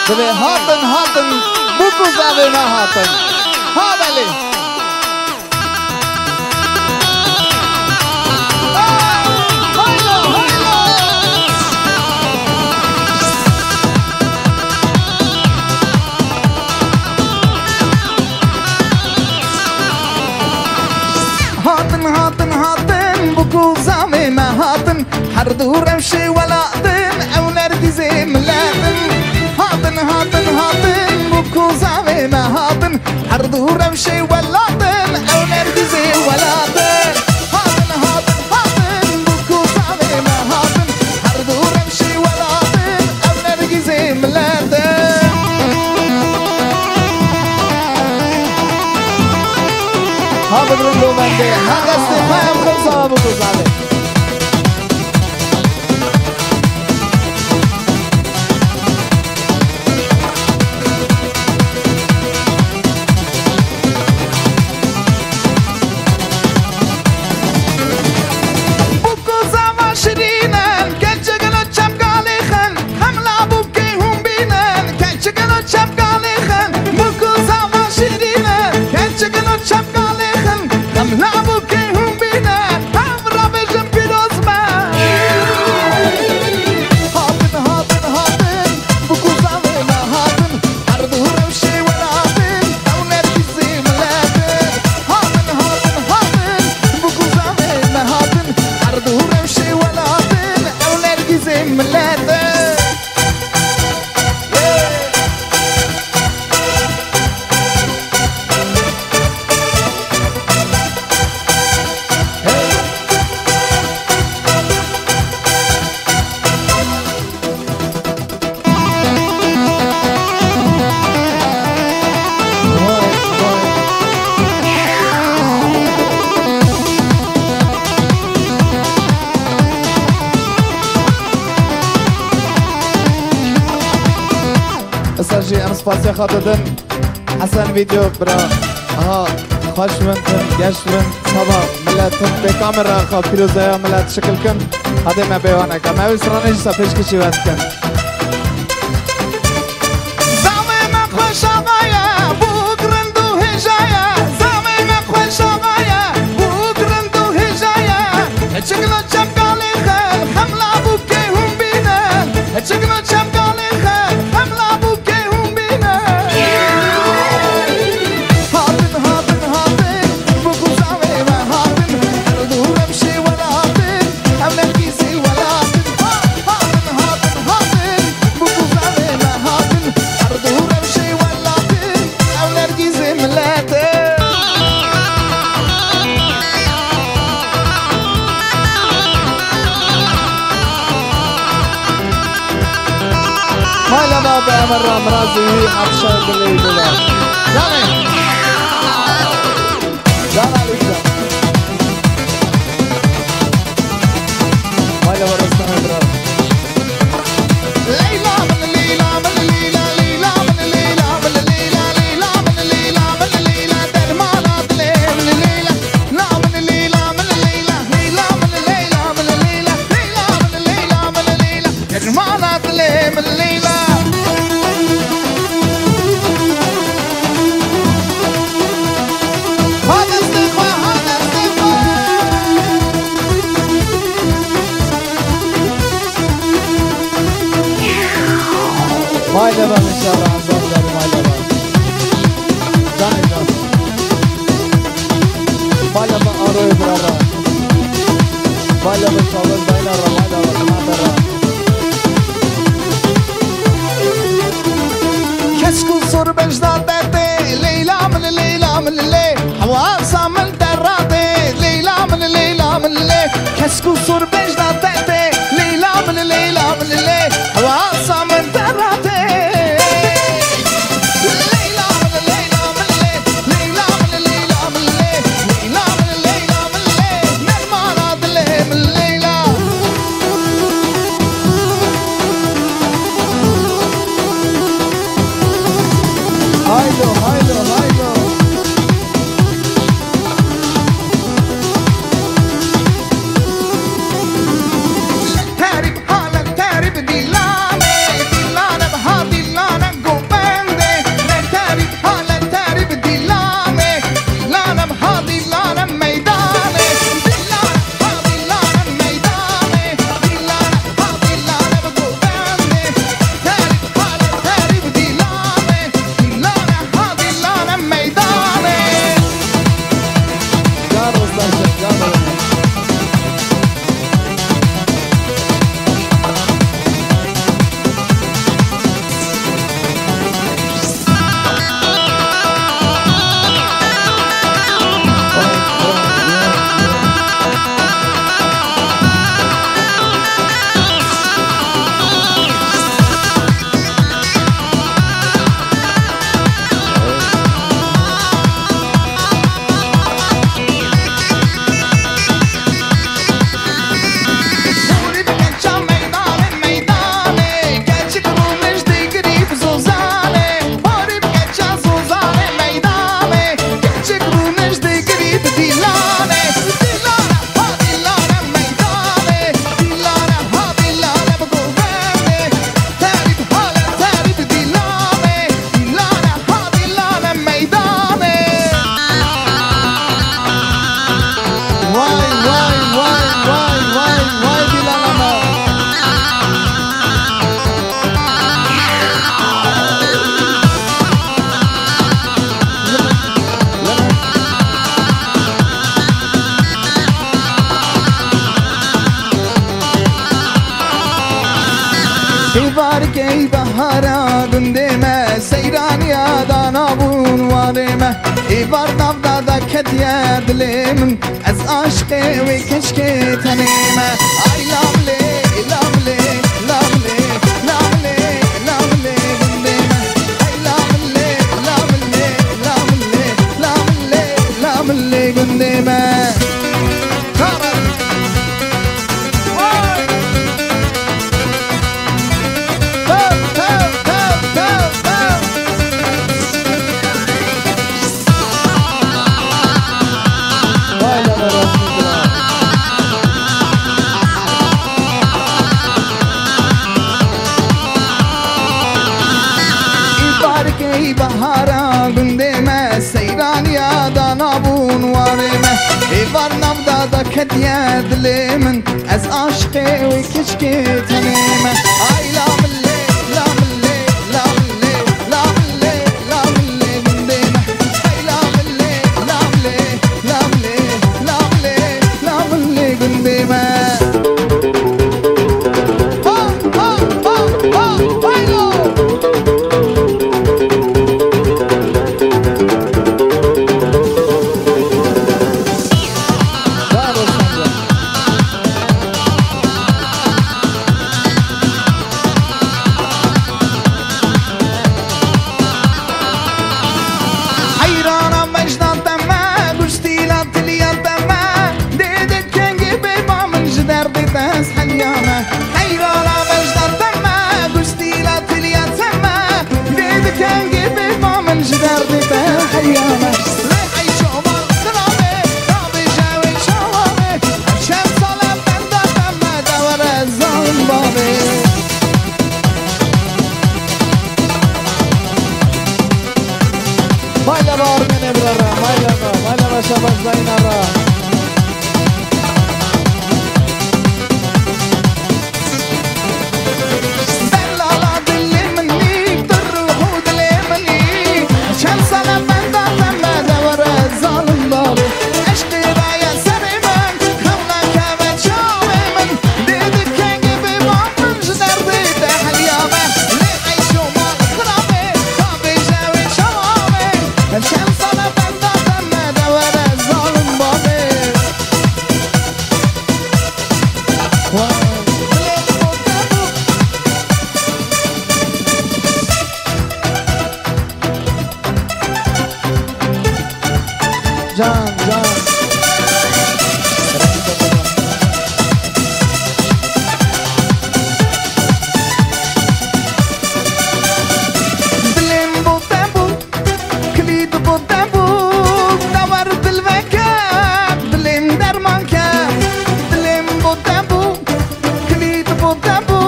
بله هاتن بگذاره نه هاتن ها بله هاتن بگذاره نه هاتن هر دورم شی ولادن او نرگزی ملادن هاتن بگذاره نه هاتن هر دورم شی ولادن او نرگزی ولادن هاتن بگذاره نه هاتن هر دورم شی ولادن او نرگزی ملادن ها بدرون دو منده ها قصد پایم خمسا بگذاره سرجي امس فاسي خاطدن حسن فيديو برا ها خوش منتن گش من صبا ملتن بكاميرا خا فيروزايا ملت شكل كن هذا ما بيوانا كم اوي سرانيش سافيش كشي وات كن زامي ما خوش آغايا بوگرندو هجايا زامي ما خوش آغايا بوگرندو هجايا چكلو چمقالي خل حملا بوكي هم بينن چكلو چمقالي خل حملا بوكي هم بينن هاتن بگذاره ما هاتن دورم شي ولاتن هم نرگزي ولاتن هاتن بگذاره ما هاتن دورم شي ولاتن هم نرگزي ملاتن هلا بابا امر رازي عطشان بالليل بلا جاني جانا ليجا هلا ورسنا برا ليلى من ليلى من ليلى ليلى من ليلى من ليلى ليلى من ليلى من ليلى درمانات من ليلى لا من ليلى من ليلى ليلى من ليلى من ليلى ليلى من ليلى من ليلى درمانات من ليلى Vay da ben inşallah azamlarım vay da ben. Canım canım. Vay da ben arayı bırara. Vay da ben çalır daylara vay da ben nadara. Keşkul soru becda derde Leyla min Leyla min le Havasa min derrade Leyla min Leyla min le Keşkul soru becda derde Leyla min Leyla min le Havasa min derrade Haylo, haylo, haylo. کی بهارا گندمه سیرانیا دانابون وارمه ای بار نبدا کدیا دلم از عشق و کشک تنیمه ای لامله لامله لامله لامله لامله گندمه ای لامله لامله لامله لامله لامله گندمه بهارا گندمه سیرانیا دانابون وارمه ایوار نبدا کدیا دل من از عشق و کشک تنیمه ای لامله لامله لامله لامله لامله گندمه ای لامله لامله لامله لامله لامله گندمه Baila barmene brara, baila başabaz dainara. Dellala dilli minni, turruhu dilli minni, şan sana benda temme devre zalim dali. Eşki raya serimen, kavla kave çavemen, dedik kengi bir mamın jderdi de halyame. Le ayşu mal krame, tabi javi çavame, şan sana benda temme devre zalim dali. Can, can. Dilim bu tempo, kilit bu tempo, davar dil ve kâb, dilim derman kâb. Dilim bu tempo, kilit bu tempo,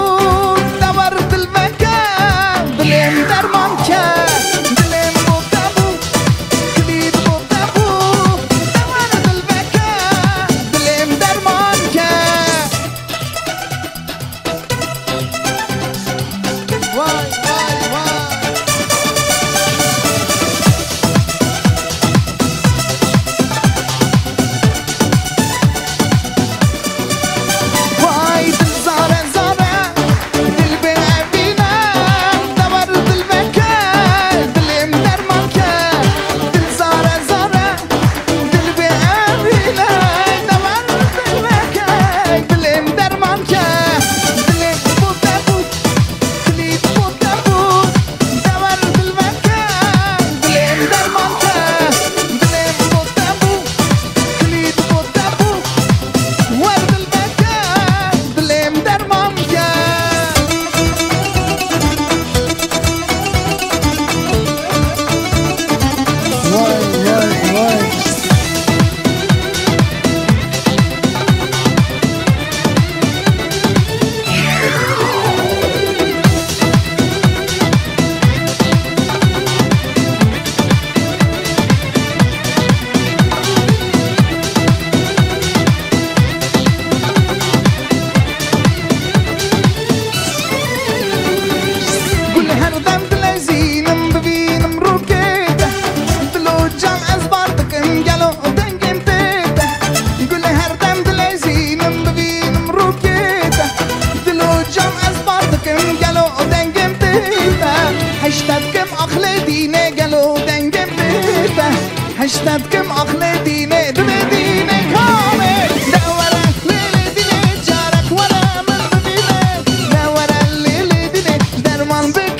davar dil ve kâb, dilim derman kâb. Dilim bu tempo, kilit bu tempo, هشتاد کم اخل دینه دل دینه کامه دورا لیل دینه جارک ورا من ببینه دورا لیل دینه درمان بک